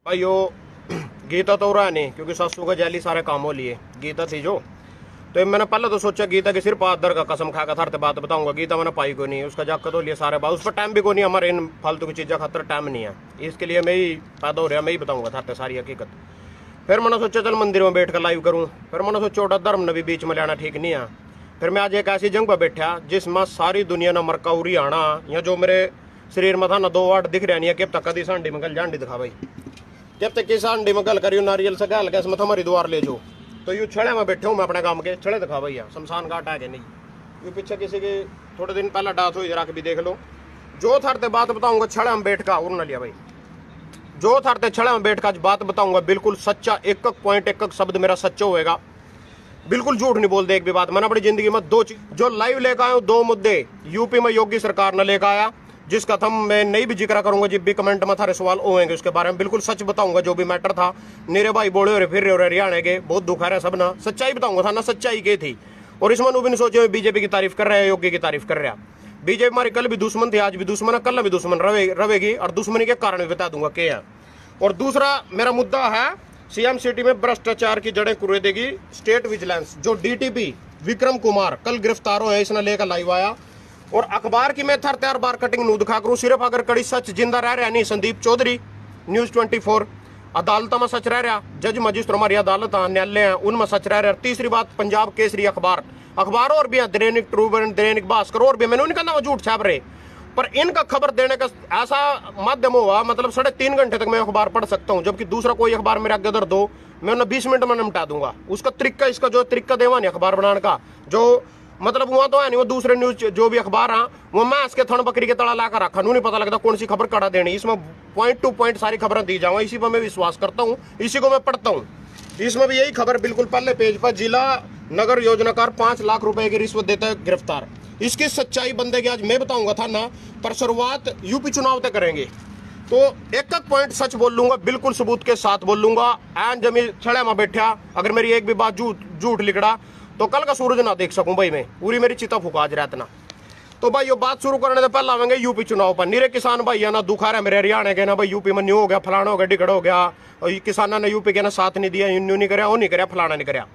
भाई यो गीता तो रहा नहीं, क्योंकि सासू का जैली सारे काम हो लिए। गीता थी जो, तो मैंने पहले तो सोचा गीता के सिर्फ आदर का कसम खा कर थारते बात बताऊंगा। गीता मैंने पाई को नहीं, उसका जाकर तो लिए सारे बात, उस पर टाइम भी को नहीं, हमारे इन फालतू की चीज़ें खातर टाइम नहीं है। इसके लिए मैं ही पैदा हो रहा, मैं ही बताऊंगा थारते सारी हकीकत। फिर मैंने सोचा चल मंदिर में बैठ कर लाइव करूँ। फिर मैंने सोचा छोटा धर्म ने भी बीच में लेना ठीक नहीं है। फिर मैं आज एक ऐसी जंग पर बैठा जिसमें सारी दुनिया ना मरकाउरी आना, या जो मेरे शरीर में था ना 2 वाट दिख रहा नहीं है, कब तक कदी सांडी में गल जांडी दिखा भाई, जब तक कि सांडी में गल करियो नारियल से गल कैसे हमारी द्वार ले जो। तो यूँ छड़े में बैठे हूँ मैं अपने काम के, छड़े दिखा भैया शमशान घाट है कि नहीं। यूँ पीछे किसी की थोड़े दिन पहला डांस हुई, जरा के भी देख लो। जो थारते बात बताऊंगा छड़े में बैठ का उड़ न लिया भाई, जो थारते छड़े में बैठ का आज बात बताऊंगा बिल्कुल सच्चा, एक पॉइंट एक शब्द मेरा सच्चा होएगा, बिल्कुल झूठ नहीं बोलते एक भी बात। मैंने अपनी जिंदगी में जो लाइव लेकर आया हूँ 2 मुद्दे यूपी में योगी सरकार ने लेकर आया, जिसका थम मैं नहीं भी जिक्र करूंगा, जब भी कमेंट में थारे सवाल होंगे उसके बारे में बिल्कुल सच बताऊंगा। जो भी मैटर था मेरे भाई बोले हो रहे फिर रहे हरियाणा के, बहुत दुख है सब ना, सच्चाई बताऊंगा था ना, सच्चाई के थी। और इसमें भी नहीं सोचे बीजेपी की तारीफ कर रहे हैं, योगी की तारीफ कर रहे हैं। बीजेपी हमारी कल भी दुश्मन थी, आज भी दुश्मन है, कल भी दुश्मन रहेगी, और दुश्मनी के कारण भी बता दूंगा क्या है। और दूसरा मेरा मुद्दा है सीएम सिटी में भ्रष्टाचार की जड़ें कुरेदेगी स्टेट विजिलेंस। जो डीटीपी विक्रम कुमार कल गिरफ्तार हुए इसने लेकर लाइव आया। और अखबार की मैं थर त्यार बार कटिंग नू दिखा करूं, सिर्फ अगर कड़ी सच जिंदा रह रहा नहीं संदीप चौधरी न्यूज 24 अदालत में सच रह रहा, जज मजिस्ट्रेट हमारी अदालत न्यायालय है उनमें सच रह रहा। तीसरी बात पंजाब केसरी अखबार और भी दैनिक ट्रूबन, दैनिक भास्कर और भी, मैंने उनका नाम झूठ छाप रहे, पर इनका खबर देने का ऐसा माध्यम हुआ, मतलब 3.5 घंटे तक मैं अखबार पढ़ सकता हूं, जबकि दूसरा कोई अखबार मेरे आगे दर्द हो मैं उन्हें 20 मिनट में निपटा दूंगा। उसका तरीका, इसका जो तरीका देवा नहीं अखबार बनाने का, जो मतलब वहां तो है नहीं, वो दूसरे न्यूज जो भी अखबार है वो मैं इसके थन बकरी के तड़ा लाकर रखा, नहीं पता लगता कौन सी खबर कड़ा देनी। इसमें पॉइंट टू पॉइंट सारी खबरें दी जाऊंगा, इसी पर मैं विश्वास करता हूँ, इसी को मैं पढ़ता हूँ। इसमें भी यही खबर बिल्कुल पहले पेज पर, जिला नगर योजनाकार 5 लाख रुपए की रिश्वत देता है गिरफ्तार। इसकी सच्चाई बंदे की आज मैं बताऊंगा था ना, पर शुरुआत यूपी चुनाव तक करेंगे तो एक पॉइंट सच बोल लूंगा, बिल्कुल सबूत के साथ बोल लूंगा। एंड जब मैं छड़े में बैठा अगर मेरी एक भी बात झूठ लिखड़ा तो कल का सूरज ना देख सकूं भाई, मैं पूरी मेरी चिता फुका रहता ना। तो भाई ये बात शुरू करने से पहले आवेंगे यूपी चुनाव पर। नीरे किसान भाई है ना दुखा रहा मेरे हरियाणा के ना, भाई यूपी में न्यू हो गया, फलाना हो गया, डिगड़ हो गया, और किसाना ने यूपी के ना साथ नहीं दिया, न्यू नहीं कराया, वो नहीं कराया, फलाना नहीं कराया।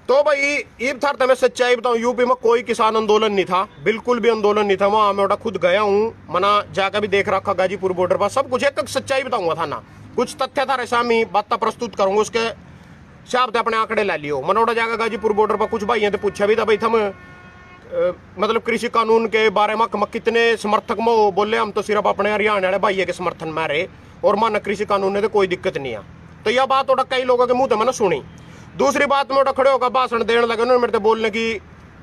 तो भाई ईब था मैं सच्चाई बताऊं, यूपी में कोई किसान आंदोलन नहीं था, बिल्कुल भी आंदोलन नहीं था। वहां मैं खुद गया हूं, मना जाकर भी देख रखा गाजीपुर बॉर्डर पर, सब कुछ एक सच्चाई बताऊंगा था ना। कुछ तथ्य था रेसामी बात प्रस्तुत करूंगा, उसके शायद अपने आंकड़े ले लियो। मनोड़ा जाकर गाजीपुर बॉर्डर पर कुछ भाई तो पूछा भी था भाई थम मतलब कृषि कानून के बारे में कितने समर्थक में, बोले हम तो सिर्फ अपने हरियाणा वाले भाई के समर्थन में रहे, और माना कृषि कानून ने तो कोई दिक्कत नहीं है। तो यह बात कई लोगों के मुंह से मैंने सुनी। दूसरी बात में खड़े होकर भाषण देने लगे, उन्होंने मेरे बोलने की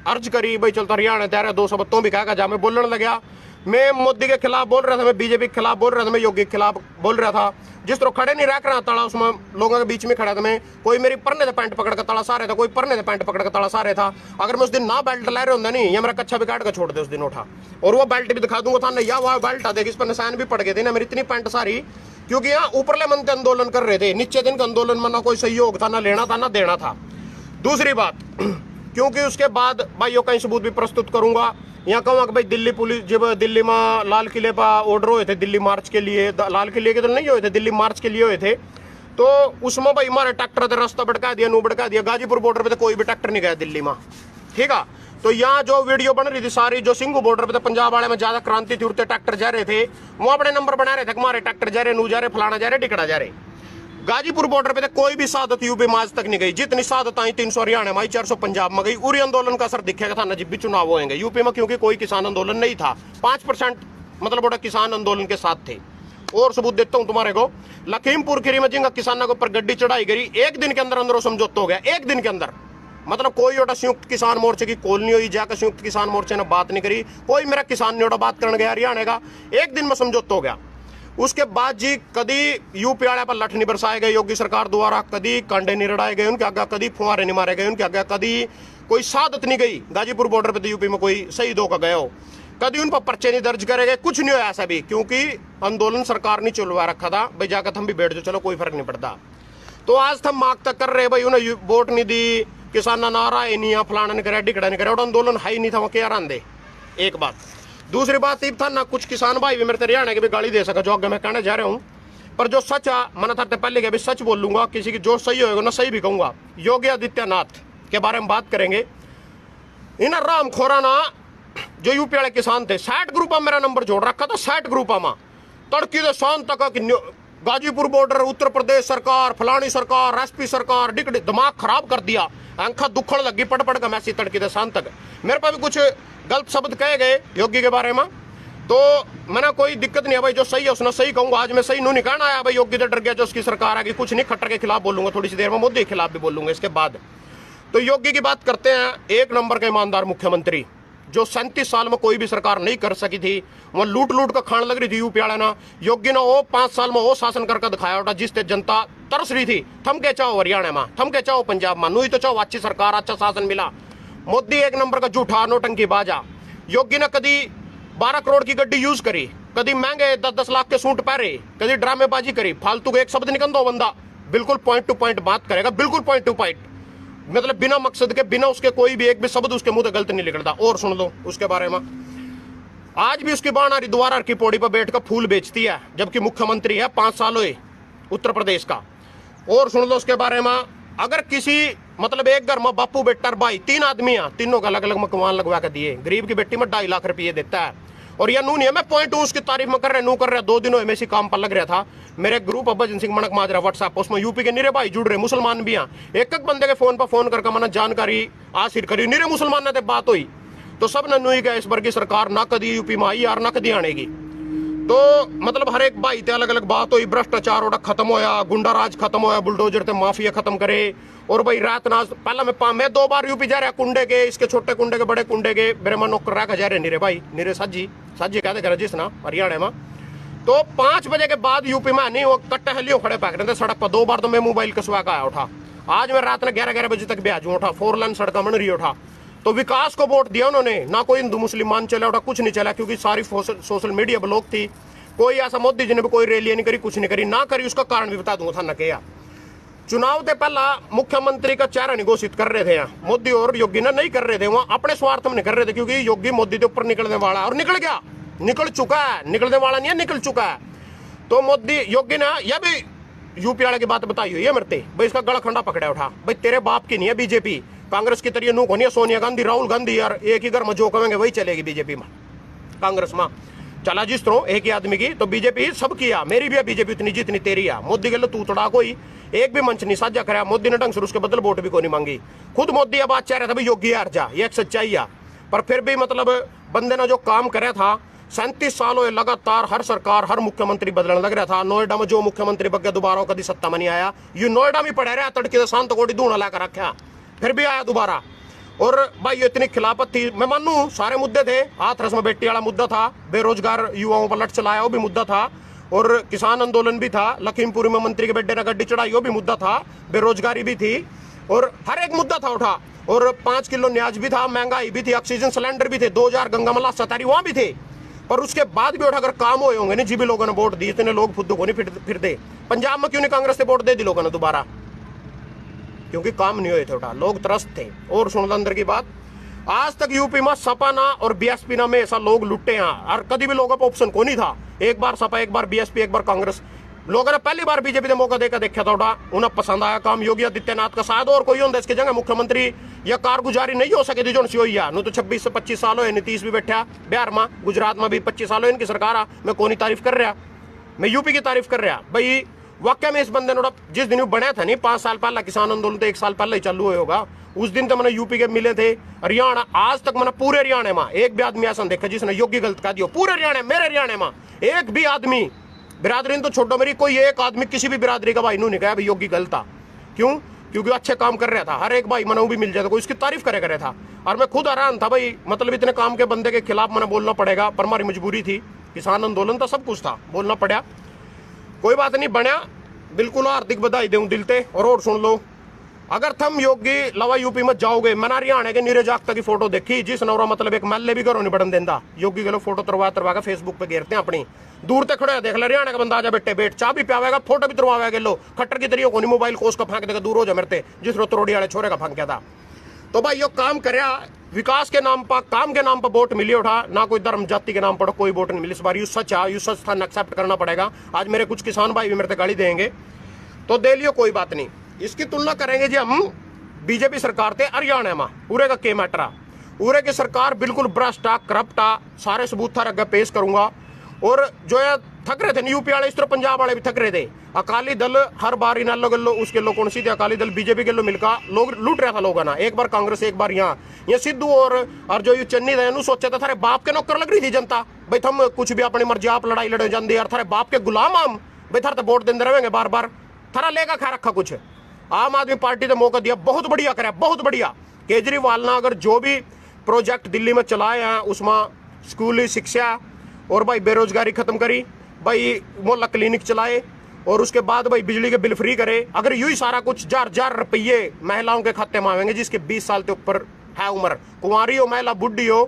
अर्ज करी, भाई चलता हरियाणा त्यार 2 शब्दों भी कहा जा, मैं बोलने लगा। मैं मोदी के खिलाफ बोल रहा था, मैं बीजेपी के खिलाफ बोल रहा था, मैं योगी के खिलाफ बोल रहा था। जिस तरह खड़े नहीं रख रहा तड़ा, उसमें लोगों के बीच में खड़ा था मैं, कोई मेरी परने से पैंट पकड़ कर तड़ा सा रहा था, कोई परने से पैंट पकड़ कर तड़ा सा रहा था। अगर मैं उस दिन ना बेल्ट ला रहे होता नहीं, या मेरा कच्चा भी काट कर छोड़ दे उस दिन उठा, और वो बेल्ट भी दिखा दूंगा था ना, या वह बेल्ट देख इस पर निशान भी पड़ गए थे ना मेरी इतनी पैंट सारी, क्योंकि यहाँ ऊपरले मन के आंदोलन कर रहे थे, नीचे दिन का आंदोलन में ना कोई सहयोग था, ना लेना था ना देना था। दूसरी बात, क्योंकि उसके बाद भाइयों कई सबूत भी प्रस्तुत करूंगा। यहाँ कहूँगा कि भाई दिल्ली पुलिस जब दिल्ली में लाल किले पर ऑर्डर हुए थे दिल्ली मार्च के लिए, लाल किले के तो नहीं हुए थे, दिल्ली मार्च के लिए हुए थे, तो उसमें भाई हमारे ट्रैक्टर ने रास्ता भटका दिया, नू भटका दिया। गाजीपुर बॉर्डर पे तो कोई भी ट्रैक्टर नहीं गया दिल्ली में, ठीक है। तो यहाँ जो वीडियो बन रही थी सारी, जो सिंघू बॉर्डर पे पंजाब वाले में ज्यादा क्रांति थी, उड़ते ट्रैक्टर जा रहे थे, वो अपने नंबर बना रहे थे, हमारे ट्रैक्टर जा रहे, नू जा रहे, फलाना जा रहे, टिकड़ा जा रहे। गाजीपुर बॉर्डर पे तो कोई भी सादत यूपी में आज तक नहीं गई, जितनी सादत आई 300 हरियाणा में आई, 400 पंजाब में गई। उरी आंदोलन का असर दिखेगा था ना जब भी चुनाव होंगे यूपी में, क्योंकि कोई किसान आंदोलन नहीं था, 5% मतलब बड़ा किसान आंदोलन के साथ थे। और सबूत देता हूं तुम्हारे को, लखीमपुर खीरी में जिनका किसानों के ऊपर गड्डी चढ़ाई गई, एक दिन के अंदर अंदर समझौता हो गया, एक दिन के अंदर। मतलब कोई ओटा संयुक्त किसान मोर्चे की कॉल नहीं हुई, जाकर संयुक्त किसान मोर्चे ने बात नहीं करी, कोई मेरा किसान ने ओटा बात करने गया हरियाणा का, एक दिन में समझौता हो गया। उसके बाद जी कदी यूपी वाले पर लठ नहीं बरसाए गए योगी सरकार द्वारा, कदी कांडे नहीं रड़ाए गए उनके आगे, कदी फुहारे नहीं मारे गए उनके आगे, कदी कोई सादत नहीं गई गाजीपुर बॉर्डर पे तो यूपी में कोई शहीद होकर गए हो, कदी उन पर पर्चे नहीं दर्ज करे गए, कुछ नहीं हुआ ऐसा भी, क्योंकि आंदोलन सरकार ने चलवा रखा था भाई, जाकर हम भी बैठ जाओ, चलो कोई फर्क नहीं पड़ता। तो आज हम मांग तक कर रहे भाई, उन्हें वोट नहीं दी, किसान नारा है नहीं, फलाना नहीं करे, डिकड़ा नहीं करे, और आंदोलन है ही नहीं था, वो क्या रान दे। एक बात, दूसरी बात ये था ना, कुछ किसान भाई भी मेरे हरियाणा की भी गाली दे सका, जो आगे मैं कहने जा रहा हूँ पर जो सच है मैंने था पहले के भी सच बोल लूंगा, किसी की जो सही होगा ना सही भी कहूंगा। योगी आदित्यनाथ के बारे में बात करेंगे। इन राम खोराना जो यूपी वाले किसान थे 60 ग्रुप में मेरा नंबर जोड़ रखा था, 60 ग्रुप में तड़की से शाम तक गाजीपुर बॉर्डर, उत्तर प्रदेश सरकार, फलानी सरकार, एसपी सरकार, डिकडी दिमाग खराब कर दिया। आंखा दुखड़ लगी पढ़ पढ़ का मैसी तड़की से शाम तक। मेरे पास भी कुछ गलत शब्द कहे गए योगी के बारे में, तो मैंने कोई दिक्कत नहीं है भाई, जो सही है उसने सही कहूंगा। आज मैं सही नहीं कहना आया भाई, योगी तो डर गया जो उसकी सरकार आएगी, कुछ नहीं, खट्टर के खिलाफ बोलूंगा, थोड़ी सी देर में मोदी के खिलाफ भी बोलूंगा इसके बाद। तो योगी की बात करते हैं, एक नंबर का ईमानदार मुख्यमंत्री, जो 37 साल में कोई भी सरकार नहीं कर सकी थी, वह लूट लूट कर खाने लग रही थी यूपी वाले ना। योगी ने वो 5 साल में वो शासन करके दिखाया उठा जिससे जनता तरस रही थी। थम के चाहो हरियाणा में, थम के चाहो पंजाब में, नू तो चाहो अच्छी सरकार, अच्छा शासन मिला। मोदी एक नंबर का झूठा नोटंकी बाजा। योगी ने कभी 12 करोड़ की गड्डी यूज करी, कभी महंगे 10-10 लाख के सूट पहरे, कभी ड्रामेबाजी करी, फालतू को एक शब्द निकल दो बंदा बिल्कुल पॉइंट टू पॉइंट बात करेगा, बिल्कुल पॉइंट टू पॉइंट, मतलब बिना मकसद के, बिना उसके कोई भी एक भी शब्द उसके मुंह से गलत नहीं निकलता। और सुन लो उसके बारे में, आज भी उसकी बाण हरिद्वार की पौड़ी पर बैठकर फूल बेचती है, जबकि मुख्यमंत्री है 5 साल हुए उत्तर प्रदेश का। और सुन लो उसके बारे में, अगर किसी मतलब एक घर में बापू बेटा भाई 3 आदमी है, तीनों का अलग अलग मकवान लगवा के दिए, गरीब की बेटी में 2.5 लाख रुपये देता है। और यह नू नहीं है, मैं पॉइंट उसकी तारीफ में कर रहे, नू कर रहे। 2 दिनों में इसी काम पर लग रहा था। मेरे ग्रुप अब्बा जिन सिंह मनक माजरा व्हाट्सएप, उसमें यूपी के निरे भाई जुड़ रहे, मुसलमान भी हैं। एक एक बंदे के फोन पर फोन करके मैंने जानकारी हासिल करी, निरे मुसलमान ने बात हुई तो सब ने नू इस बार की सरकार ना कदी यूपी में आई यार, ना कदी आनेगी। तो मतलब हर एक भाई ते अलग अलग बात हुई, भ्रष्टाचार उड़ा खत्म होया, गुंडा राज खत्म होया, बुलडोजर ते माफिया खत्म करे। और भाई रात नाज पहला मैं 2 बार यूपी जा रहा, कुंडे के, इसके छोटे कुंडे के, बड़े कुंडे के, मेरे मन नौकर रखा जा रहे निरे भाई, निरे साजी कहते कर जिस ना हरियाणा में। तो 5 बजे के बाद यूपी में नहीं, वो कट्टे हलियों खड़े पैक रहे थे सड़क पर। 2 बार तो मैं मोबाइल कसवा का आया उठा। आज मैं रात में 11 बजे तक भी आज उठा, 4 लाइन सड़क बन रही उठा। तो विकास को वोट दिया उन्होंने, ना कोई हिंदू मुसलमान चला उठा, कुछ नहीं चला, क्योंकि सारी सोशल मीडिया ब्लॉक थी। कोई ऐसा मोदी जी ने भी कोई रैली नहीं करी, कुछ नहीं करी, ना करी। उसका कारण भी बता दूंगा था न क्या। चुनाव से पहला मुख्यमंत्री का चेहरा नहीं घोषित कर रहे थे यहाँ मोदी और योगी ने, नहीं कर रहे थे, वहां अपने स्वार्थ में नहीं कर रहे थे, क्योंकि योगी मोदी के ऊपर निकलने वाला और निकल गया, निकल चुका है, निकलने वाला नहीं है, निकल चुका है। तो मोदी योगी ने यह भी यूपी वाले की बात बताई हुई है मरते भाई, इसका गला खंडा पकड़ा उठा भाई, तेरे बाप की नहीं है बीजेपी, कांग्रेस की तरीके नू को नहीं है, सोनिया गांधी राहुल गांधी यार एक ही घर में जो कहेंगे वही चलेगी बीजेपी में, कांग्रेस में चला जिस तरह एक ही आदमी की। तो बीजेपी सब किया, मेरी भी है बीजेपी उतनी जितनी तेरी है। मोदी के लिए तू तड़ा कोई एक भी मंच नहीं साझा कराया मोदी ने ढंग से, उसके बदल वोट भी को नहीं मांगी। खुद मोदी अब बात चाह रहा था भाई योगी हार जा, ये एक सच्चाई है। पर फिर भी मतलब बंदे ने जो काम कराया था, 37 साल हुए लगातार, हर सरकार हर मुख्यमंत्री बदलने लग रहा था। नोएडा में जो मुख्यमंत्री बग गया दोबारा कभी सत्ता में नहीं आया, ये नोएडा में पड़ा रहा, तड़के शांत कोड़ी धूना लाकर रखा, फिर भी आया दोबारा। और भाई ये इतनी खिलाफत थी, मैं मानू सारे मुद्दे थे, हाथरस में बेटी वाला मुद्दा था, बेरोजगार युवाओं पर लट चलाया वो भी मुद्दा था, और किसान आंदोलन भी था, लखीमपुर में मंत्री के बेटे ने गड्डी चढ़ाई वो भी मुद्दा था, बेरोजगारी भी थी, और हर एक मुद्दा था उठा। और 5 किलो न्याज भी था, महंगाई भी थी, ऑक्सीजन सिलेंडर भी थे, 2000 गंगामला 77 वहां भी थे। पर उसके बाद भी उठा अगर काम हुए होंगे नहीं, जी भी लोगों ने वोट दिए, इतने लोग खुद को नहीं फिर दे। पंजाब में क्यों नहीं कांग्रेस से वोट दे दी लोगों ने दोबारा, क्योंकि काम नहीं हुए थे उठा, लोग त्रस्त थे। और सुन अंदर की बात, आज तक यूपी में सपा ना और बीएसपी ना में ऐसा लोग लुटे हैं, और कभी भी लोगों का ऑप्शन को नहीं था, एक बार सपा, एक बार बीएसपी, एक बार कांग्रेस। लोगों ने पहली बार बीजेपी ने मौका देकर देखा था उठा, उन्हें पसंद आया काम योगी आदित्यनाथ का। शायद और कोई होता इसकी जगह मुख्यमंत्री या कारगुजारी नहीं हो सके थी जो सी हुई है। तो 26 से 25 साल हो, नीतीश भी बैठा बिहार में, गुजरात में भी 25 साल हो इनकी सरकार आ। मैं कौन तारीफ कर रहा, मैं यूपी की तारीफ कर रहा भाई। वाकई में इस बंदे ने जिस दिन बना था नहीं, 5 साल पहले किसान आंदोलन तो 1 साल पहले ही चालू हुआ होगा, उस दिन तो मैंने यूपी के मिले थे। हरियाणा आज तक मैंने पूरे हरियाणा में एक भी आदमी ऐसा देखा जिसने योगी गलत कह दिया, पूरे हरियाणा, मेरे हरियाणा में एक भी आदमी, बिरादरी तो छोड़ो मेरी, कोई एक आदमी किसी भी बिरादरी का भाई नहीं कहा भाई योगी गलत था। क्यों? क्योंकि अच्छे काम कर रहा था, हर एक भाई मना भी मिल जाता, कोई इसकी तारीफ करे कर रहा था। और मैं खुद हैरान था भाई, मतलब इतने काम के बंदे के खिलाफ मैंने बोलना पड़ेगा, पर हमारी मजबूरी थी, किसान आंदोलन था, सब कुछ था, बोलना पड़ा। कोई बात नहीं, बना बिल्कुल हार्दिक बधाई दूं दिल से। और सुन लो, अगर तुम योगी लवा यूपी में जाओगे, मैंने हरियाणा के नीरज जागता की फोटो देखी, जिस नौरा मतलब एक महल्ले भी घरों नहीं बढ़न देता, योगी के लोग फोटो तरवा के फेसबुक पे घेरते हैं अपनी, दूर तक खड़े देख ले, हरियाणा का बंदा आजा बेटे बैठ, चाय भी पियावेगा, फोटो भी तरवावेगा, लो खट्टर की तरीके को नहीं, मोबाइल कोस का फेंक देगा, दूर हो जा मेरे, जिस रोतरोड़ी वाले छोरे का फेंक था। तो भाई यो काम कर विकास के नाम पर, काम के नाम पर वोट मिली उठा, ना कोई धर्म जाति के नाम पर कोई वोट नहीं मिली इस बार। यू सच है, यू सच था, एक्सेप्ट करना पड़ेगा। आज मेरे कुछ किसान भाई भी मेरे से गाली देंगे तो दे लियो, कोई बात नहीं। इसकी तुलना करेंगे जी हम बीजेपी सरकार थे हरियाणा में, पूरे का के मैटरा, पूरे की सरकार बिल्कुल भ्रष्ट, करप्ट, सारे सबूत थारे आगे पेश करूंगा। और जो है थक रहे थे यूपी वाले, इस तरह पंजाब वाले भी थक रहे थे। अकाली दल हर बार इन लो गल्लो उसके लोग कौन सी थे, अकाली दल बीजेपी के लो मिलकर लोग लूट रहा था लोगों ना, एक बार कांग्रेस एक बार यहाँ सिद्धू और जो ये चन्नी थे सोचे थे थारे बाप के नौकर लग रही थी जनता, भाई थम कुछ भी अपनी मर्जी आप लड़ाई लड़े जाते यार, थारे बाप के गुलाम हम, भाई थारे वोट देते रहेंगे बार बार, थारा लेगा खा रखा कुछ। आम आदमी पार्टी ने मौका दिया, बहुत बढ़िया करे, बहुत बढ़िया। केजरीवाल ने अगर जो भी प्रोजेक्ट दिल्ली में चलाए हैं उसमें स्कूली शिक्षा और भाई बेरोजगारी खत्म करी, भाई मोहल्ला क्लिनिक चलाए और उसके बाद भाई बिजली के बिल फ्री करे। अगर यूं ही सारा कुछ 4,000 रुपये महिलाओं के खाते में आवेंगे जिसके 20 साल के ऊपर है उम्र, कुंवारी हो, महिला बुढ़ी हो,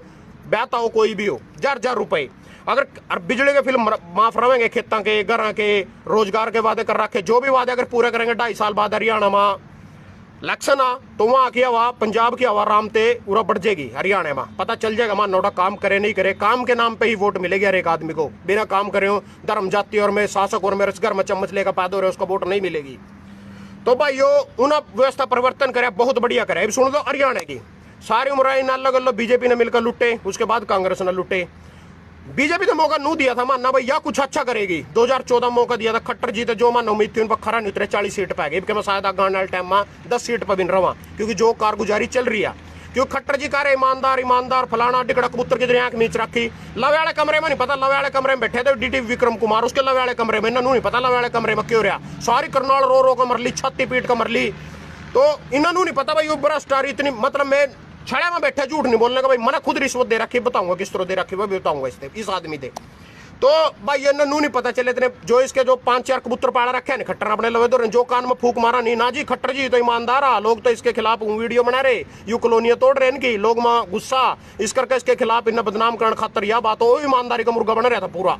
ब्याता हो, कोई भी हो, 4,000 रुपये अगर बिजली के फिल्म माफ रहेंगे, खेतों के, घर के, रोजगार के वादे कर रखे, जो भी वादे अगर पूरे करेंगे 2.5 साल बाद हरियाणा में इलेक्शन आ तो वहां की हवा, पंजाब की हवा रामते पूरा बढ़ जाएगी। हरियाणा में पता चल जाएगा मान नोटा काम करे नहीं करे, काम के नाम पे ही वोट मिलेगी हर एक आदमी को, बिना काम करे हो धर्म जाति और मैं शासक और मेरे घर में चम्मच लेकर पैदा हो रहे उसको वोट नहीं मिलेगी। तो भाई यो उन व्यवस्था परिवर्तन करे, बहुत बढ़िया करे। अब सुन लो हरियाणा की सारी उम्र नालो बीजेपी ने मिलकर लुटे, उसके बाद कांग्रेस ने लुटे। बीजेपी ने मौका नू दिया था मानना भाई या कुछ अच्छा करेगी, 2014 मौका दिया था, खट्टर जीते, जो मानना उम्मीद थी उन पर खरा नहीं उतरे, 40 सीट पे गए, मैं शायद आगाने वाले टाइम में 10 सीट पर बिन रहा, क्योंकि जो कारगुजारी चल रही है, क्योंकि खट्टर जी कह रहे ईमानदार ईमानदार फलाना टिकड़ा कबूतर की आंख नीच रखी। लवे वाले कमरे में नहीं पता, लवे वाले कमरे में बैठे थे डीटी विक्रम कुमार, उसके लवे वाले कमरे में इन्होंने नहीं पता लवे वाले कमरे में क्यों रहा, सारी करनाल रो रो कर मर ली, छाती पीट कर मर ली, तो इन्होंने नहीं पता भाई वो भ्रष्टाचारी इतनी, मतलब मैं छड़े में बैठे झूठ नहीं बोलने का भाई, मैंने खुद रिश्वत दे रखी, बताऊंगा किस तरह दे रखी वो भी बताऊंगा इस आदमी दे। तो भाई ये नू नहीं पता चले इतने जो इसके जो 5-4 कबूतर पाड़ा रखे हैं खट्टर अपने लवे दो, जो कान में फूक मारा नहीं ना जी, खट्टर जी तो ईमानदार आ, लोग तो इसके खिलाफ वीडियो बना रहे, यू कॉलोनियां तोड़ रहे इनकी, लोग में गुस्सा इस करके इसके खिलाफ इन्हें बदनाम करने खातर यह बात हो, ईमानदारी का मुर्गा बन रहा था पूरा।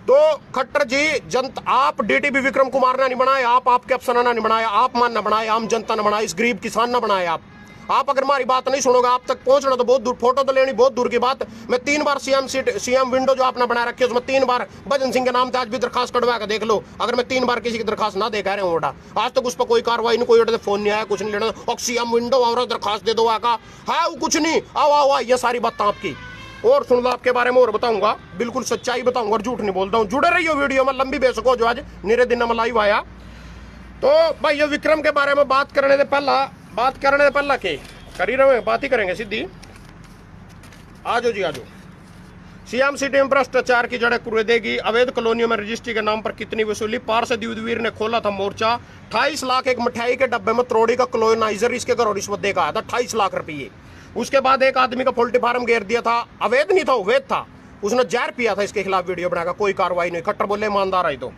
तो खट्टर जी जनता, आप डीटीवी विक्रम कुमार ने नहीं बनाया, आपके अफसर ने नहीं बनाया, आप मान ने बनाया, आम जनता ने बनाया, इस गरीब किसान ने बनाया। आप अगर हमारी बात नहीं सुनोगे, आप तक पहुंचना तो बहुत दूर, फोटो तो लेनी बहुत दूर की बात। मैं 3 बार सीएम विंडो जो आपने बना रखी है उसमें 3 बार भजन सिंह के नाम से आज भी दरखास्त कटवा के देख लो, अगर मैं 3 बार किसी की दरखास्त ना दे कह रहे हूँ, आज तक उस पर कोई कार्रवाई नहीं, कोई फोन नहीं आया, कुछ नहीं लेना, और सीएम विंडो और दरखास्त दे दो आका है वो कुछ नहीं, आओ ये सारी बात आपकी। और सुन लो आपके बारे में और बताऊंगा, बिल्कुल सच्चाई बताऊंगा और झूठ नहीं बोलता हूँ, जुड़े रहिए वीडियो में, लंबी बेसको जो आज निरे दिन में लाइव आया। तो भाई ये विक्रम के बारे में बात करने से पहला के करी रहे बात ही करेंगे सीधी, आजो जी आजो। सीएम सिटी में भ्रष्टाचार की जड़ें कुरेदेगी, अवैध कॉलोनियों में रजिस्ट्री के नाम पर कितनी वसूली, पार्षद युद्धवीर ने खोला था मोर्चा, 28 लाख एक मिठाई के डब्बे में त्रोड़ी का कॉलोनाइजर इसके घरों रिश्वत देकर आया था, 28 लाख रुपये। उसके बाद एक आदमी का पोल्ट्री फार्म घेर दिया था, अवैध नहीं था अवैध था, उसने जहर पिया था, इसके खिलाफ वीडियो बनाकर कोई कार्रवाई नहीं, खट्टर बोले ईमानदार आई तो।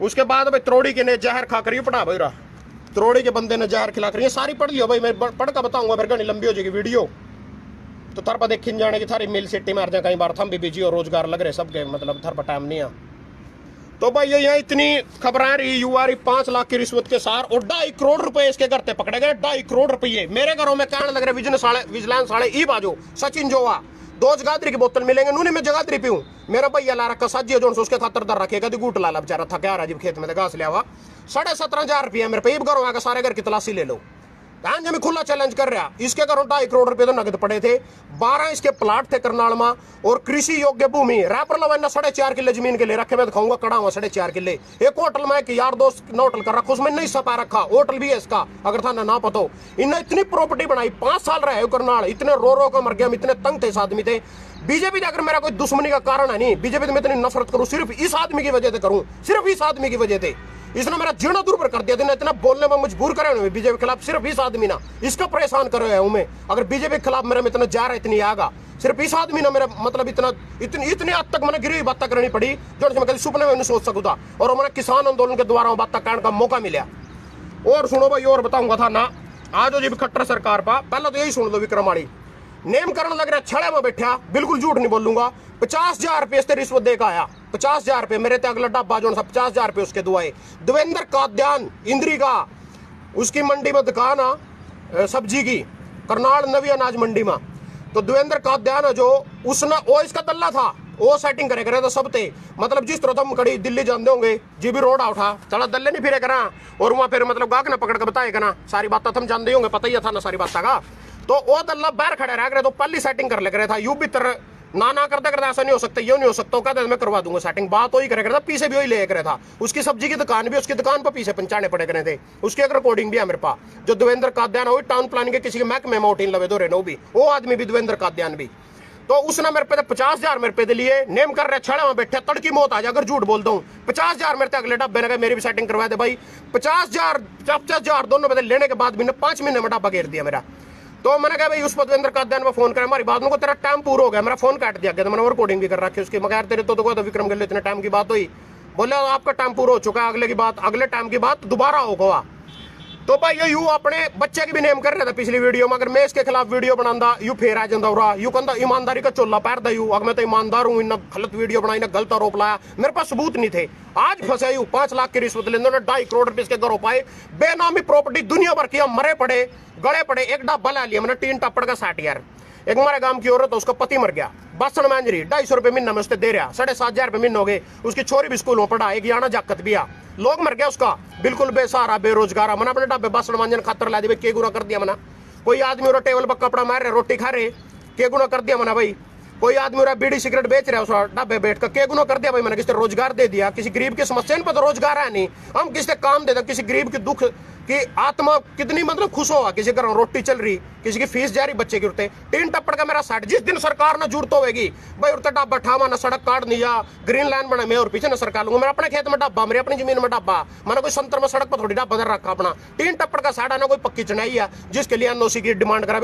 उसके बाद भाई त्रोड़ी के ने जहर खा कर पड़ा भाई रहा, त्रोड़ी के बंदे ने जहर खिला कर, ये सारी पढ़ लियो भाई, मैं पढ़ कर बताऊंगा, फिर घनी लंबी हो जाएगी वीडियो, तो थर पर देखी जाने की थारी मिल सिटी में कई बार थम भी बिजी और रोजगार लग रहे सबके, मतलब थर पर टाइम नहीं है। तो भाई ये यहाँ इतनी खबरें रही, युवा 5 लाख की रिश्वत के सार और 2.5 करोड़ रुपए इसके घर पे पकड़े गए, 2.5 करोड़ रुपये मेरे घरों में कहने लग रहे विजिलेंस साले ई बाजो सचिन जोवा 2 जगाधरी की बोतल मिलेंगे, नूने में जगाधरी पीऊं, मेरा भैया ला रखा साजी जो उसके खातर दर रखेगा, गूट लाला बेचारा था क्या राजीव खेत में घास लिया हुआ, 17,500 रुपया मेरे पे, घरों आकर सारे घर की तलाशी ले लो, में खुला चैलेंज कर रहा। इसके घरों 2.5 करोड़ रुपए तो नगद पड़े थे, 12 इसके प्लाट थे करनाल में, और कृषि योग्य भूमि रैपर लवाना 4.5 किले जमीन के लिए रखे, मैं दिखाऊंगा कड़ा हुआ 4.5 किले। एक होटल में एक यार दोस्त ने होटल कर रखा, उसमें नहीं सपा रखा, होटल भी है इसका, अगर था ना पता हो। इन्हें इतनी प्रॉपर्टी बनाई, 5 साल रहे करनाल, इतने रो कर मर गया, इतने तंग थे इस आदमी थे। बीजेपी अगर मेरा कोई दुश्मनी का कारण है नहीं, बीजेपी में इतनी नफरत करूं सिर्फ इस आदमी की वजह से करूं, सिर्फ इस आदमी की वजह से, इसने मेरा जीना दूर पर कर दिया, इतना बोलने में मजबूर करे हुए बीजेपी के खिलाफ, सिर्फ इस आदमी ना इसका परेशान कर रहे हूं मैं। अगर बीजेपी के खिलाफ मेरे में इतना जा रहा है, इतनी आगा, सिर्फ इस आदमी ने मेरा मतलब इतनी हद तक मैंने गिरी बातें करनी पड़ी जो मैं कभी सुपने में नहीं सोच सकता, और मैंने किसान आंदोलन के द्वारा बातें कहने का मौका मिला। और सुनो भाई और बताऊंगा था ना, आज जी खट्टर सरकार पा, पहले तो यही सुन लो, विक्रमाणी नेम करने लग रहा, छड़े में बैठा, बिल्कुल झूठ नहीं बोलूंगा, 50,000 रुपये से रिश्वत देकर आया, 50,000 रुपये मेरे ते अगला डब्बा जो 50,000 रुपये उसके दुआए। देवेंद्र काद्यान इंद्री का, उसकी मंडी में दुकान सब्जी की, करनाल नवी अनाज मंडी में, तो देवेंद्र काद्यान जो उसने वो इसका दल्ला था, वो सेटिंग करे करे तो सब थे। मतलब जिस तरह तुम कड़ी दिल्ली जानते होंगे जी भी रोड उठा चला दल्ले नहीं फिरे करा और वहां फिर मतलब गाहक ने पकड़ के बताए ना सारी बात तुम जानते होंगे, पता ही था ना सारी बात का। तो वो दल्ला बाहर खड़े रह गए तो पहली सेटिंग कर ले रहा था यू भी तर ना करते करते ऐसा नहीं हो सकता, ये नहीं हो सकता, कहते मैं करवा दूंगा सेटिंग, बात वही करे था, पीछे भी वही ले करे था। उसकी सब्जी की दुकान भी उसकी दुकान पर पीछे पंचाने पड़े करे थे, उसकी एक रिकॉर्डिंग भी है मेरे पास। जो देवेंद्र काद्यान वही टाउन प्लानिंग के किसी के महकमे में उठीन लवे दो रहे भी, वो आदमी भी देवेंद्र काद्यान भी। तो उसने मेरे पे 50,000 मेरे पे लिए नेम कर रहे छड़े में बैठे तड़की मौत आ जाए अगर झूठ बोलता हूँ। 50,000 मेरे अगले डब्बे ने मेरी भी सेटिंग करवा दे भाई। 50,000 दोनों बदले लेने के बाद भी 5 महीने में डब्बा घेर दिया मेरा। तो मैंने कहा भाई उस देवेंद्र काद्यान में फोन करा हमारी बात को, तेरा टाइम पूरा हो गया, मेरा फोन काट दिया गया। तो मैंने रिकॉर्डिंग भी कर रखी उसकी, मगर तेरे तो विक्रम गले इतने टाइम की बात हुई, बोले आपका टाइम पूरा हो चुका है, अगले टाइम की बात दोबारा होगा। तो भाई ये यू अपने बच्चे की भी नेम कर रहे थे पिछली वीडियो में, अगर मैं इसके खिलाफ वीडियो बनांदा यू फेर आ जाता हो यू कहता ईमानदारी का चोला पैर दा यू, अगर मैं तो ईमानदार हूँ, इन गलत वीडियो बनाई, गलत आरोप लाया, मेरे पास सबूत नहीं थे। आज फंसे यू 5 लाख की रिश्वत लेने 2.5 करोड़ रुपए इसके घरों पाए, बेनामी प्रॉपर्टी दुनिया भर की, मरे पड़े गड़े पड़े। एक डब्बा ला लिया मैंने 3 टप्पड़ का 60 यार। एक हमारे गांव की औरत, उसका पति मर गया, बासन मैंजरी 250 रुपए महीना में उससे दे रहा, 7,500 रुपए महीने हो गए। उसकी छोरी भी स्कूल में पढ़ा, एक याना जाकत भी आ, लोग मर गया उसका, बिल्कुल बेसहारा बेरोजगार। मना अपने डब्बे बासन मांजन खातर ला दी, के गुना कर दिया मना। कोई आदमी और टेबल पर कपड़ा मार रहे, रोटी खा रहे, के गुना कर दिया मना भाई। कोई आदमी और बीड़ी सिगरेट बेच रहा है उस डब्बे बैठ कर, के गुना कर दिया भाई मैंने। किसी रोजगार दे दिया, किसी गरीब की समस्या पर तो रोजगार है नहीं, हम किसी काम दे दे, किसी गरीब की दुख कि आत्मा कितनी मतलब खुश होगा, किसी घर रोटी चल रही, किसी की फीस जा रही, बच्चे की उठते 3 टप्पड़ का मेरा 60। जिस दिन सरकार ना जरूरत होगी भाई उठते डब्बा ठावा ना, सड़क काट दिया, ग्रीन लाइन बना, मैं और पीछे ना सरकार लूंगा। मेरा अपने खेत में डब्बा, मेरी अपनी जमीन में डब्बा, मैंने कोई संतर में सड़क पर थोड़ी डब्बा रखा अपना 3 टप्पड़ का 60 ना, कोई पक्की चढ़ाई है जिसके लिए एनओसी की डिमांड करा।